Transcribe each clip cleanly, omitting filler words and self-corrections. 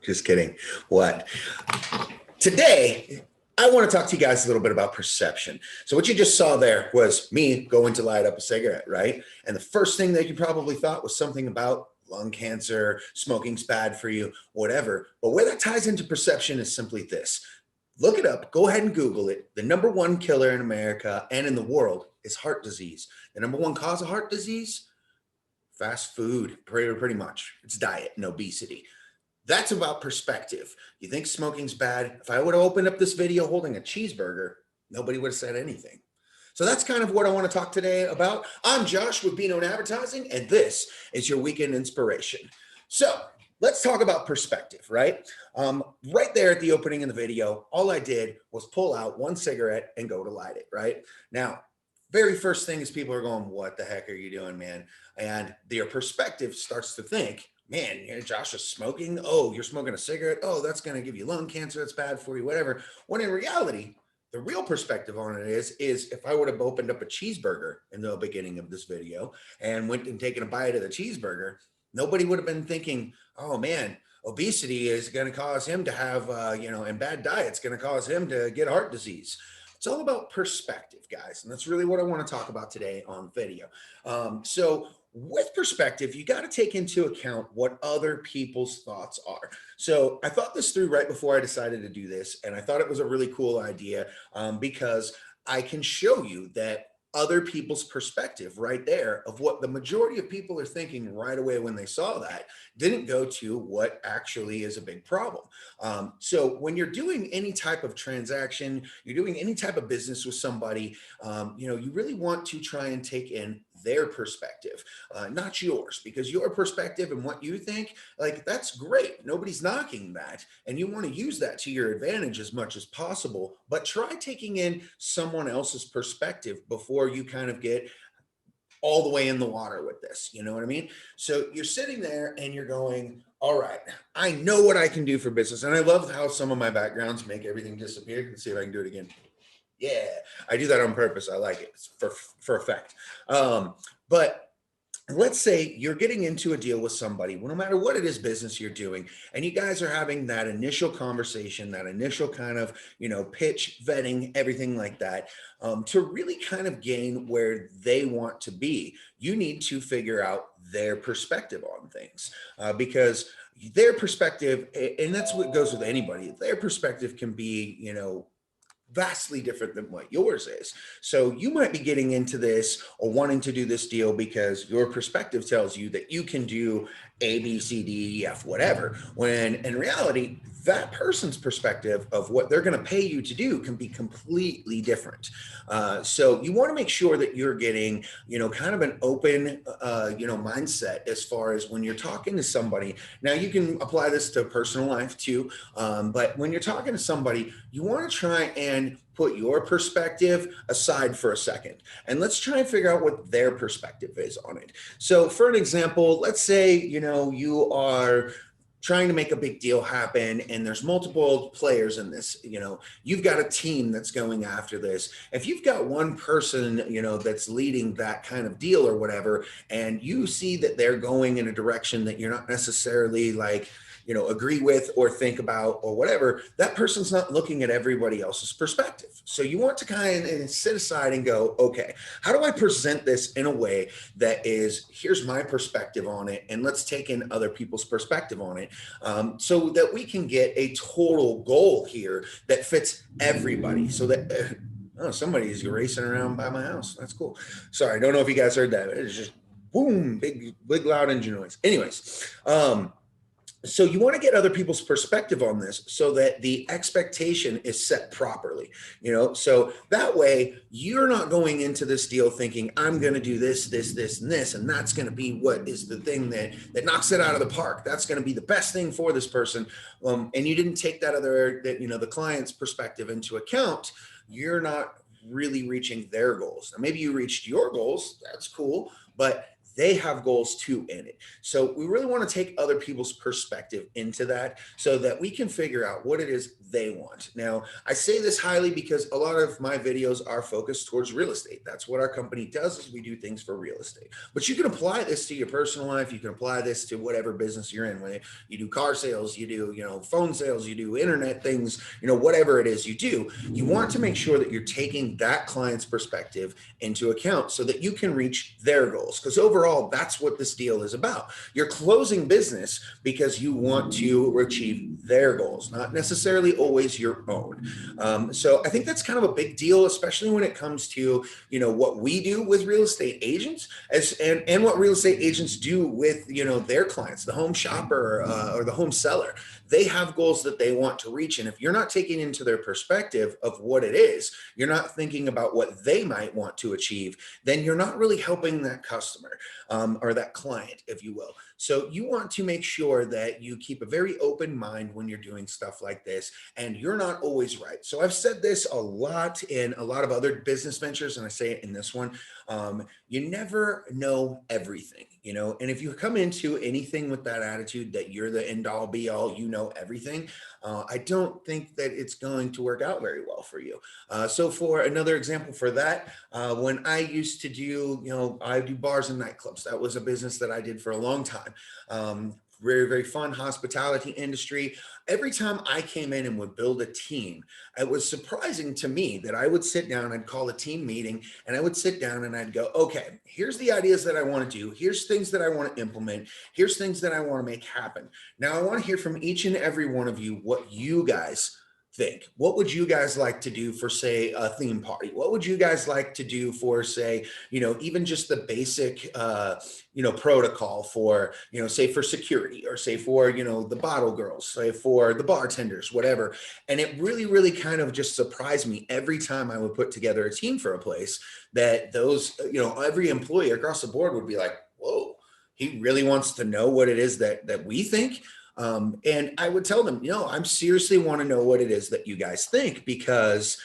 Just kidding. What? Today, I want to talk to you guys a little bit about perception. So what you just saw there was me going to light up a cigarette, right? And the first thing that you probably thought was something about lung cancer, smoking's bad for you, whatever. But where that ties into perception is simply this. Look it up. Go ahead and Google it. The number one killer in America and in the world is heart disease. The number one cause of heart disease? Fast food, pretty much. It's diet and obesity. That's about perspective. You think smoking's bad? If I would have opened up this video holding a cheeseburger, nobody would have said anything. So that's kind of what I want to talk today about. I'm Josh with Be Known Advertising, and this is your weekend inspiration. So let's talk about perspective, right? Right there at the opening of the video, all I did was pull out one cigarette and go to light it, right? Now, very first thing is people are going, what the heck are you doing, man? And their perspective starts to think, man, Josh is smoking. Oh, you're smoking a cigarette. Oh, that's going to give you lung cancer. That's bad for you, whatever. When in reality, the real perspective on it is if I would have opened up a cheeseburger in the beginning of this video and went and taken a bite of the cheeseburger, nobody would have been thinking, oh man, obesity is going to cause him to have, and bad diet's going to cause him to get heart disease. It's all about perspective, guys. And that's really what I want to talk about today on video. So with perspective, you got to take into account what other people's thoughts are. So I thought this through right before I decided to do this. And I thought it was a really cool idea because I can show you that other people's perspective right there of what the majority of people are thinking right away when they saw that didn't go to what actually is a big problem. So when you're doing any type of transaction, you're doing any type of business with somebody, you really want to try and take in their perspective, not yours, because your perspective and what you think, like, that's great. Nobody's knocking that. And you want to use that to your advantage as much as possible, but try taking in someone else's perspective before you kind of get all the way in the water with this. You know what I mean? So you're sitting there and you're going, all right, I know what I can do for business. And I love how some of my backgrounds make everything disappear. Let's see if I can do it again. Yeah, I do that on purpose. I like it. It's for effect. But let's say you're getting into a deal with somebody, well, no matter what it is business you're doing, and you guys are having that initial conversation, that initial kind of, pitch, vetting, everything like that, to really kind of gain where they want to be. You need to figure out their perspective on things because their perspective, and that's what goes with anybody, their perspective can be, vastly different than what yours is. So you might be getting into this or wanting to do this deal because your perspective tells you that you can do A, B, C, D, E, F, whatever. When in reality, that person's perspective of what they're going to pay you to do can be completely different. So you want to make sure that you're getting, kind of an open, mindset as far as when you're talking to somebody. Now you can apply this to personal life too. But when you're talking to somebody, you want to try and put your perspective aside for a second. And let's try and figure out what their perspective is on it. So for an example, let's say, you are trying to make a big deal happen and there's multiple players in this, you've got a team that's going after this. If you've got one person, that's leading that kind of deal or whatever, and you see that they're going in a direction that you're not necessarily agree with or think about or whatever, that person's not looking at everybody else's perspective. So you want to kind of sit aside and go, okay, how do I present this in a way that is, here's my perspective on it, and let's take in other people's perspective on it, so that we can get a total goal here that fits everybody. So that, oh, somebody's racing around by my house. That's cool. Sorry, I don't know if you guys heard that. It's just boom, big loud engine noise. Anyways, so you want to get other people's perspective on this so that the expectation is set properly, so that way you're not going into this deal thinking I'm going to do this, and this, and that's going to be what is the thing that knocks it out of the park. That's going to be the best thing for this person. And you didn't take the client's perspective into account. You're not really reaching their goals. Now, maybe you reached your goals. That's cool. But they have goals too in it. So we really want to take other people's perspective into that so that we can figure out what it is they want. Now, I say this highly because a lot of my videos are focused towards real estate. That's what our company does, is we do things for real estate. But you can apply this to your personal life. You can apply this to whatever business you're in. When you do car sales, you do, phone sales, you do internet things, whatever it is you do, you want to make sure that you're taking that client's perspective into account so that you can reach their goals. Because overall, that's what this deal is about. You're closing business because you want to achieve their goals, not necessarily always your own. So I think that's kind of a big deal, especially when it comes to, what we do with real estate agents and what real estate agents do with, their clients, the home shopper or the home seller. They have goals that they want to reach. And if you're not taking into their perspective of what it is, you're not thinking about what they might want to achieve, then you're not really helping that customer or that client, if you will. So you want to make sure that you keep a very open mind when you're doing stuff like this, and you're not always right. So I've said this a lot in a lot of other business ventures, and I say it in this one. You never know everything, and if you come into anything with that attitude that you're the end all be all, everything, I don't think that it's going to work out very well for you. So for another example for that, when I used to do, I do bars and nightclubs. That was a business that I did for a long time. Very, very fun hospitality industry. Every time I came in and would build a team, it was surprising to me that I would sit down, I'd call a team meeting, and I would sit down and I'd go, okay, here's the ideas that I want to do. Here's things that I want to implement. Here's things that I want to make happen. Now I want to hear from each and every one of you what you guys think. What would you guys like to do for, say, a theme party? What would you guys like to do for, say, even just the basic, protocol for, say for security, or say for, the bottle girls, say for the bartenders, whatever. And it really, really kind of just surprised me every time I would put together a team for a place that those, every employee across the board would be like, whoa, he really wants to know what it is that we think. And I would tell them, I'm seriously want to know what it is that you guys think, because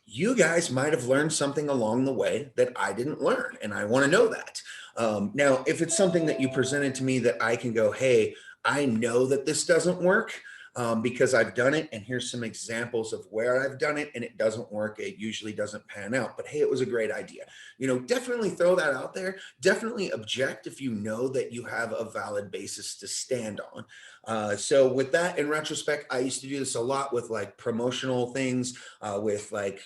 you guys might have learned something along the way that I didn't learn, and I want to know that. Now, if it's something that you presented to me that I can go, hey, I know that this doesn't work because I've done it, and here's some examples of where I've done it and it doesn't work. It usually doesn't pan out, but hey, it was a great idea. Definitely throw that out there. Definitely object if you know that you have a valid basis to stand on. So with that, in retrospect, I used to do this a lot with like promotional things, with like,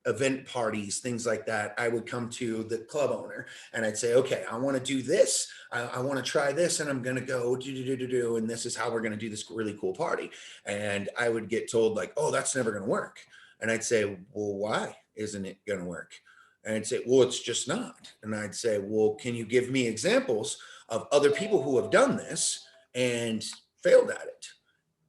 event parties, things like that. I would come to the club owner and I'd say, okay, I want to do this. I want to try this, and I'm going to go do, and this is how we're going to do this really cool party. And I would get told like, oh, that's never going to work. And I'd say, well, why isn't it going to work? And I'd say, well, it's just not. And I'd say, well, can you give me examples of other people who have done this and failed at it?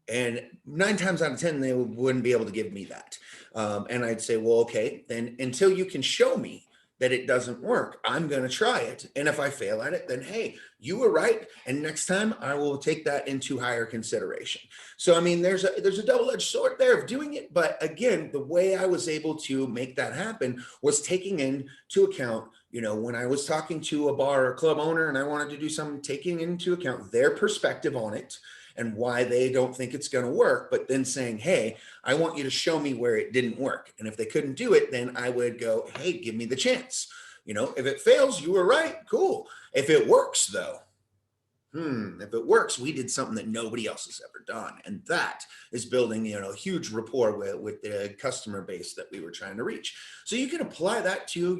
And 9 times out of 10, they wouldn't be able to give me that. And I'd say, well, okay, then until you can show me that it doesn't work, I'm going to try it. And if I fail at it, then, hey, you were right. And next time I will take that into higher consideration. So, I mean, there's a double-edged sword there of doing it. But again, the way I was able to make that happen was taking into account, when I was talking to a bar or club owner and I wanted to do something, taking into account their perspective on it and why they don't think it's going to work, but then saying, hey, I want you to show me where it didn't work. And if they couldn't do it, then I would go, hey, give me the chance. If it fails, you were right. Cool. If it works, though, if it works, we did something that nobody else has ever done. And that is building, a huge rapport with the customer base that we were trying to reach. So you can apply that to,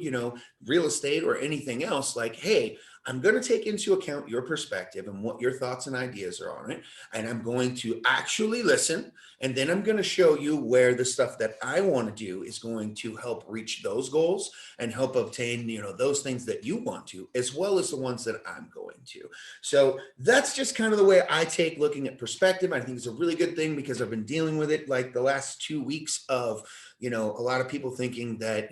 real estate or anything else. Like, hey, I'm going to take into account your perspective and what your thoughts and ideas are on it. And I'm going to actually listen. And then I'm going to show you where the stuff that I want to do is going to help reach those goals and help obtain, those things that you want to, as well as the ones that I'm going to. So that's just kind of the way I take looking at perspective. I think it's a really good thing because I've been dealing with it like the last 2 weeks of, a lot of people thinking that,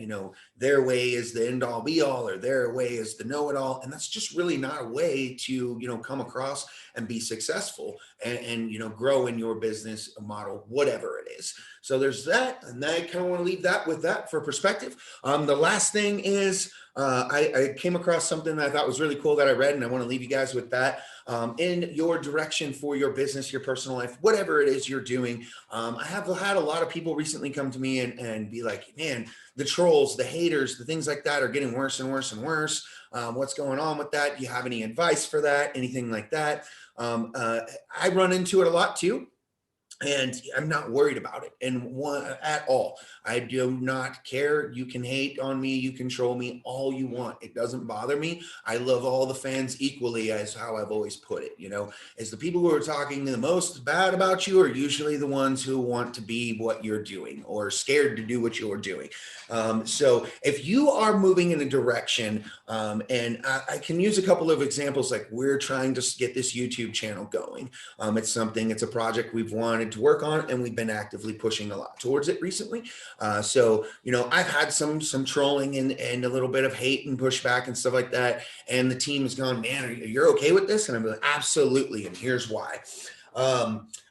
their way is the end all be all or their way is the know it all. And that's just just really not a way to, come across and be successful and grow in your business model, whatever it is. So there's that. And I kind of want to leave that with that for perspective. The last thing is I came across something that I thought was really cool that I read, and I want to leave you guys with that. In your direction for your business, your personal life, whatever it is you're doing. I have had a lot of people recently come to me and be like, man, the trolls, the haters, the things like that are getting worse and worse and worse. What's going on with that? Do you have any advice for that? Anything like that? I run into it a lot too. And I'm not worried about it at all. I do not care. You can hate on me. You can troll me all you want. It doesn't bother me. I love all the fans equally, as how I've always put it. As the people who are talking the most bad about you are usually the ones who want to be what you're doing or scared to do what you're doing. So if you are moving in a direction, and I can use a couple of examples, like we're trying to get this YouTube channel going. It's a project we've wanted to work on, and we've been actively pushing a lot towards it recently. So I've had some trolling and a little bit of hate and pushback and stuff like that. And the team has gone, man, you're okay with this? And I'm like, absolutely. And here's why.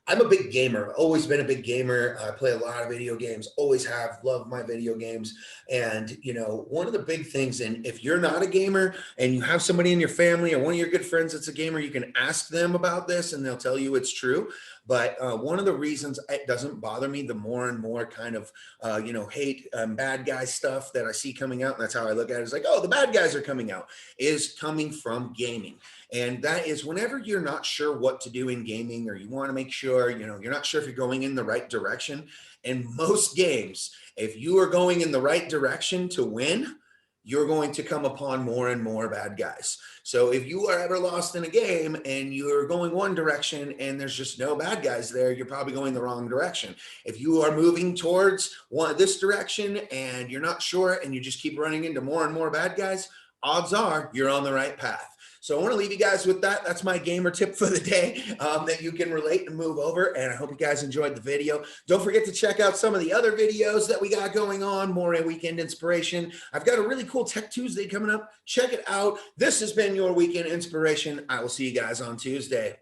I'm a big gamer, always been a big gamer. I play a lot of video games, always have, love my video games. And, one of the big things, and if you're not a gamer and you have somebody in your family or one of your good friends that's a gamer, you can ask them about this and they'll tell you it's true. But one of the reasons it doesn't bother me, the more and more kind of, hate, bad guy stuff that I see coming out, and that's how I look at it, is like, oh, the bad guys are coming out, is coming from gaming. And that is whenever you're not sure what to do in gaming, or you want to make sure, you're not sure if you're going in the right direction. In most games, if you are going in the right direction to win, you're going to come upon more and more bad guys. So if you are ever lost in a game and you're going one direction and there's just no bad guys there, you're probably going the wrong direction. If you are moving towards this direction and you're not sure and you just keep running into more and more bad guys, odds are you're on the right path. So I want to leave you guys with that. That's my gamer tip for the day, that you can relate and move over. And I hope you guys enjoyed the video. Don't forget to check out some of the other videos that we got going on, more weekend inspiration. I've got a really cool Tech Tuesday coming up. Check it out. This has been your weekend inspiration. I will see you guys on Tuesday.